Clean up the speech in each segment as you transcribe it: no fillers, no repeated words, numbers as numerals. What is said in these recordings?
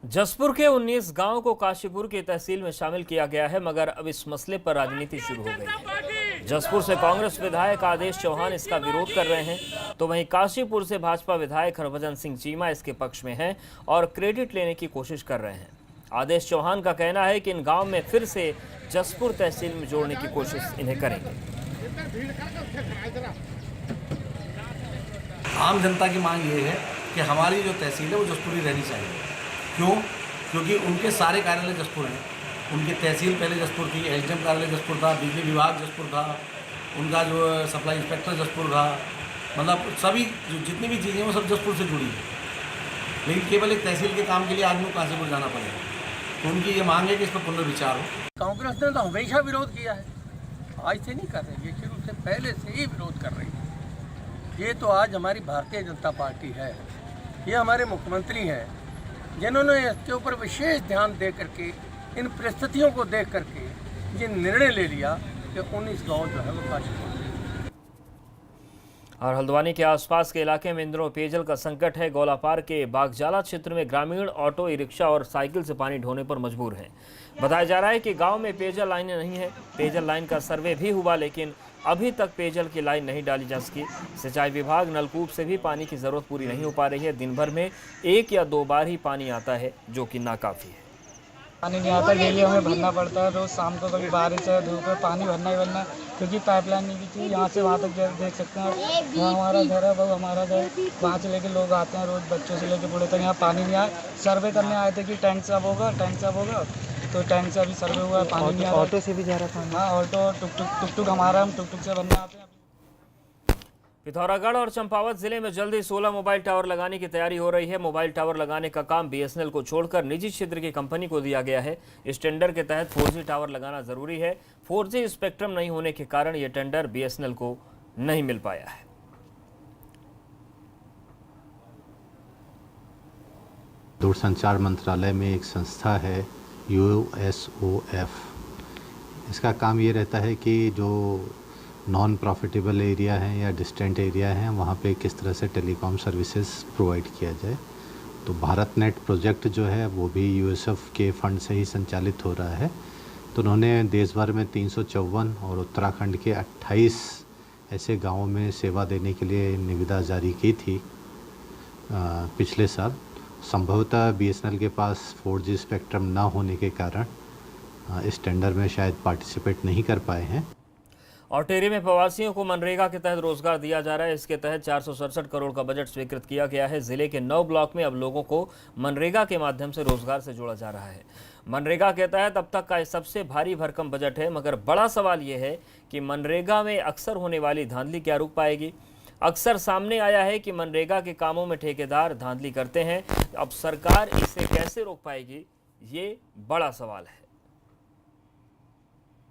जसपुर के 19 गांव को काशीपुर की तहसील में शामिल किया गया है, मगर अब इस मसले पर राजनीति शुरू हो गई है। जसपुर से कांग्रेस विधायक आदेश चौहान इसका विरोध कर रहे हैं, तो वहीं काशीपुर से भाजपा विधायक हरभजन सिंह चीमा इसके पक्ष में हैं और क्रेडिट लेने की कोशिश कर रहे हैं। आदेश चौहान का कहना है कि इन गाँव में फिर से जसपुर तहसील में जोड़ने की कोशिश इन्हें करेंगे। आम जनता की मांग ये है कि हमारी जो तहसील है वो जसपुरी रहनी चाहिए। क्यों? क्योंकि उनके सारे कार्यालय जसपुर हैं। उनकी तहसील पहले जसपुर थी, एसडीएम कार्यालय जसपुर था, बिजली विभाग जसपुर था, उनका जो सप्लाई इंस्पेक्टर जसपुर था, मतलब सभी जितनी भी चीज़ें वो सब जसपुर से जुड़ी है। लेकिन केवल एक तहसील के काम के लिए आदमी को काशीपुर जाना पड़ेगा। तो उनकी ये मांग है कि इस पर पुनर्विचार हो। कांग्रेस ने तो हमेशा विरोध किया है, आज से नहीं कर रही है, शुरू से पहले से ही विरोध कर रही है। ये तो आज हमारी भारतीय जनता पार्टी है, ये हमारे मुख्यमंत्री हैं जिन्होंने इसके ऊपर विशेष ध्यान दे करके, इन परिस्थितियों को देख करके ये निर्णय ले लिया कि 19 गाँव जो है वो काशीपुर। और हल्द्वानी के आसपास के इलाके में इन दिनों पेयजल का संकट है। गोलापार के बागजाला क्षेत्र में ग्रामीण ऑटो, ई रिक्शा और साइकिल से पानी ढोने पर मजबूर हैं। बताया जा रहा है कि गांव में पेयजल लाइनें नहीं है। पेयजल लाइन का सर्वे भी हुआ, लेकिन अभी तक पेयजल की लाइन नहीं डाली जा सकी। सिंचाई विभाग नलकूप से भी पानी की ज़रूरत पूरी नहीं हो पा रही है। दिन भर में 1 या 2 बार ही पानी आता है, जो कि नाकाफ़ी है। पानी नहीं आता, डेली हमें भरना पड़ता है। रोज़ शाम को कभी बारिश है, धूप है, पानी भरना ही भरना है, क्योंकि पाइपलाइन नहीं भी थी। यहाँ से वहाँ तक देख सकते हैं, वहाँ हमारा घर है, वो हमारा घर, वहाँ से लेके लोग आते हैं रोज़, बच्चों से लेके बूढ़े तक। यहाँ पानी नहीं आया। सर्वे करने आए थे कि टैंक साफ होगा, टैंक साफ होगा, तो टैंक से अभी सर्वे हुआ है, पानी नहीं आ रहा। ऑटो से भी जा रहा था। हाँ, ऑटो, टुक हमारा, हम टुक से बनने आते हैं। पिथौरागढ़ और चंपावत जिले में जल्द ही 16 मोबाइल टावर लगाने की तैयारी हो रही है। मोबाइल टावर लगाने का काम बीएसएनएल को छोड़कर निजी क्षेत्र की कंपनी को दिया गया है। इस टेंडर के तहत 4G टावर लगाना जरूरी है। 4G स्पेक्ट्रम नहीं होने के कारण यह टेंडर बीएसएनएल को नहीं मिल पाया है। दूरसंचार मंत्रालय में एक संस्था है USOF। इसका काम ये रहता है कि जो नॉन प्रॉफिटेबल एरिया हैं या डिस्टेंट एरिया हैं, वहाँ पे किस तरह से टेलीकॉम सर्विसेज प्रोवाइड किया जाए। तो भारत नेट प्रोजेक्ट जो है वो भी USOF के फंड से ही संचालित हो रहा है। तो उन्होंने देश भर में 354 और उत्तराखंड के 28 ऐसे गाँवों में सेवा देने के लिए निविदा जारी की थी पिछले साल। संभवतः BSNL के पास 4G स्पेक्ट्रम ना होने के कारण इस टेंडर में शायद पार्टिसिपेट नहीं कर पाए हैं। और टेरी में प्रवासियों को मनरेगा के तहत रोजगार दिया जा रहा है। इसके तहत 467 करोड़ का बजट स्वीकृत किया गया है। जिले के 9 ब्लॉक में अब लोगों को मनरेगा के माध्यम से रोजगार से जोड़ा जा रहा है। मनरेगा के तहत अब तक का सबसे भारी भरकम बजट है, मगर बड़ा सवाल यह है कि मनरेगा में अक्सर होने वाली धांधली क्या रुक पाएगी। अक्सर सामने आया है कि मनरेगा के कामों में ठेकेदार धांधली करते हैं। अब सरकार इसे कैसे रोक पाएगी, ये बड़ा सवाल है।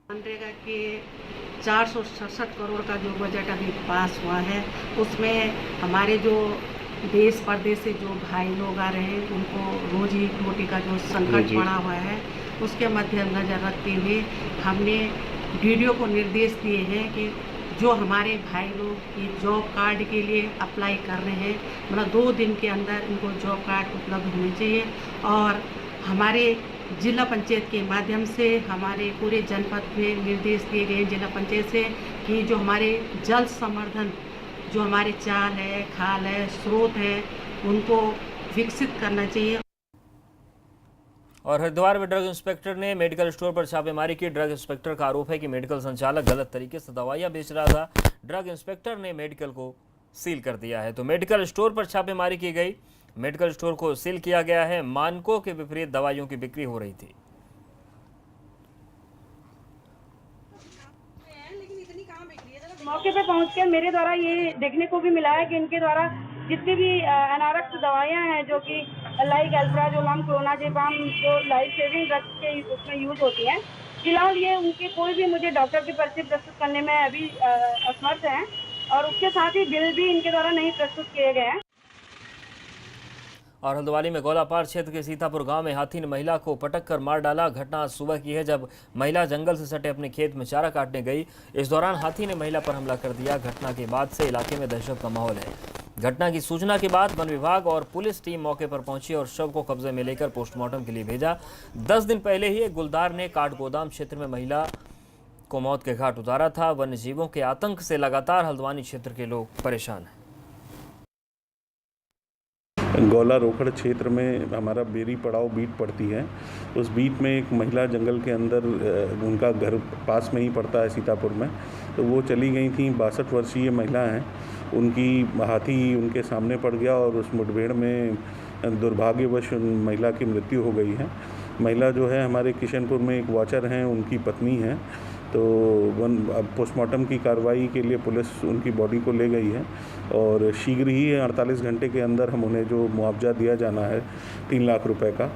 मनरेगा के 467 करोड़ का जो बजट अभी पास हुआ है, उसमें हमारे जो देश परदेश से जो भाई लोग आ रहे हैं, उनको रोजी रोटी का जो संकट पड़ा हुआ है, उसके मद्देनजर रखते हुए हमने डीडीओ को निर्देश दिए हैं कि जो हमारे भाई लोग ये जॉब कार्ड के लिए अप्लाई कर रहे हैं, मतलब 2 दिन के अंदर इनको जॉब कार्ड उपलब्ध होने चाहिए। और हमारे जिला पंचायत के माध्यम से हमारे पूरे जनपद में निर्देश दिए गए जिला पंचायत से कि जो हमारे जल संवर्धन, जो हमारे चाल है, खाल है, स्रोत है, उनको विकसित करना चाहिए। और हरिद्वार में ड्रग इंस्पेक्टर ने मेडिकल स्टोर पर छापेमारी की। ड्रग इंस्पेक्टर का आरोप है कि मेडिकल संचालक गलत तरीके से दवाइयां बेच रहा था। ड्रग इंस्पेक्टर ने मेडिकल को सील कर दिया है। तो मेडिकल स्टोर पर छापेमारी की गई, मेडिकल स्टोर को सील किया गया है। मानकों के विपरीत दवाइयों की बिक्री हो रही थी। मौके पे पहुंचकर मेरे द्वारा ये देखने को भी मिला है कि इनके द्वारा जितनी भी अनारक्त दवाइयां हैं, जो कि लाइक एल्प्राजोलम, क्लोनाजेपाम, जो लाइफ सेविंग ड्रग्स के उसमें यूज होती हैं, फिलहाल ये उनके कोई भी मुझे डॉक्टर की पर्ची प्रस्तुत करने में अभी असमर्थ हैं। और उसके साथ ही बिल भी इनके द्वारा नहीं प्रस्तुत किए गए हैं। और हल्द्वानी में गोलापार क्षेत्र के सीतापुर गांव में हाथी ने महिला को पटक कर मार डाला। घटना आज सुबह की है, जब महिला जंगल से सटे अपने खेत में चारा काटने गई। इस दौरान हाथी ने महिला पर हमला कर दिया। घटना के बाद से इलाके में दहशत का माहौल है। घटना की सूचना के बाद वन विभाग और पुलिस टीम मौके पर पहुंची और शव को कब्जे में लेकर पोस्टमार्टम के लिए भेजा। 10 दिन पहले ही एक गुलदार ने काठगोदाम क्षेत्र में महिला को मौत के घाट उतारा था। वन्य जीवों के आतंक से लगातार हल्द्वानी क्षेत्र के लोग परेशान हैं। गौला रोखड़ क्षेत्र में हमारा बेरी पड़ाव बीट पड़ती है। उस बीट में एक महिला जंगल के अंदर, उनका घर पास में ही पड़ता है सीतापुर में, तो वो चली गई थी। 62 वर्षीय महिला हैं, उनकी हाथी उनके सामने पड़ गया और उस मुठभेड़ में दुर्भाग्यवश उन महिला की मृत्यु हो गई है। महिला जो है हमारे किशनपुर में एक वॉचर हैं, उनकी पत्नी है। तो अब पोस्टमार्टम की कार्रवाई के लिए पुलिस उनकी बॉडी को ले गई है और शीघ्र ही 48 घंटे के अंदर हम उन्हें जो मुआवजा दिया जाना है 3 लाख रुपए का।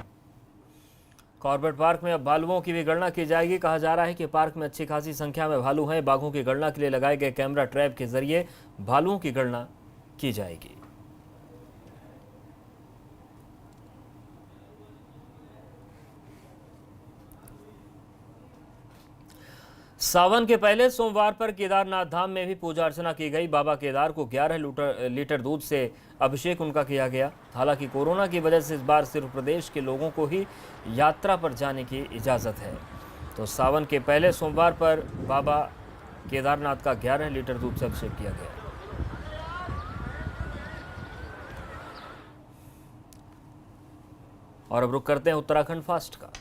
कॉर्बेट पार्क में अब भालुओं की भी गणना की जाएगी। कहा जा रहा है कि पार्क में अच्छी खासी संख्या में भालू हैं। बाघों की गणना के लिए लगाए गए कैमरा ट्रैप के जरिए भालुओं की गणना की जाएगी। सावन के पहले सोमवार पर केदारनाथ धाम में भी पूजा अर्चना की गई। बाबा केदार को 11 लीटर दूध से अभिषेक उनका किया गया। हालांकि कोरोना की वजह से इस बार सिर्फ प्रदेश के लोगों को ही यात्रा पर जाने की इजाज़त है। तो सावन के पहले सोमवार पर बाबा केदारनाथ का 11 लीटर दूध से अभिषेक किया गया। और अब रुक करते हैं उत्तराखंड फास्ट का।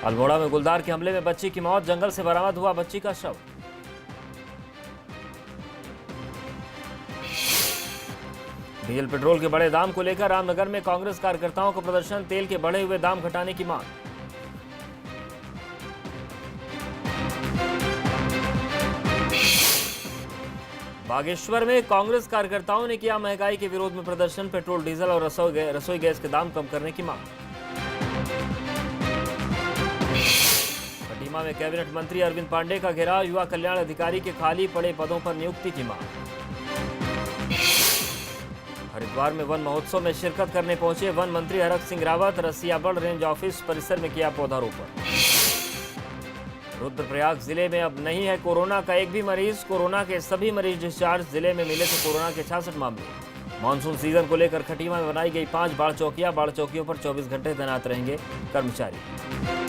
अल्मोड़ा में गुलदार के हमले में बच्ची की मौत, जंगल से बरामद हुआ बच्ची का शव। डीजल पेट्रोल के बढ़े दाम को लेकर रामनगर में कांग्रेस कार्यकर्ताओं का प्रदर्शन, तेल के बढ़े हुए दाम घटाने की मांग। बागेश्वर में कांग्रेस कार्यकर्ताओं ने किया महंगाई के विरोध में प्रदर्शन, पेट्रोल डीजल और रसोई गैस के दाम कम करने की मांग। में कैबिनेट मंत्री अरविंद पांडे का घेराव, युवा कल्याण अधिकारी के खाली पड़े पदों पर नियुक्ति की मांग। हरिद्वार में वन महोत्सव में शिरकत करने पहुंचे वन मंत्री हरक सिंह रावत, रसियाबड़ रेंज ऑफिस परिसर में किया पौधारोपण। रुद्रप्रयाग जिले में अब नहीं है कोरोना का एक भी मरीज, कोरोना के सभी मरीज डिस्चार्ज। जिले में मिले थे कोरोना के 66 मामले। मानसून सीजन को लेकर खटीमा में बनाई गई 5 बाढ़ चौकियां पर 24 घंटे तैनात रहेंगे कर्मचारी।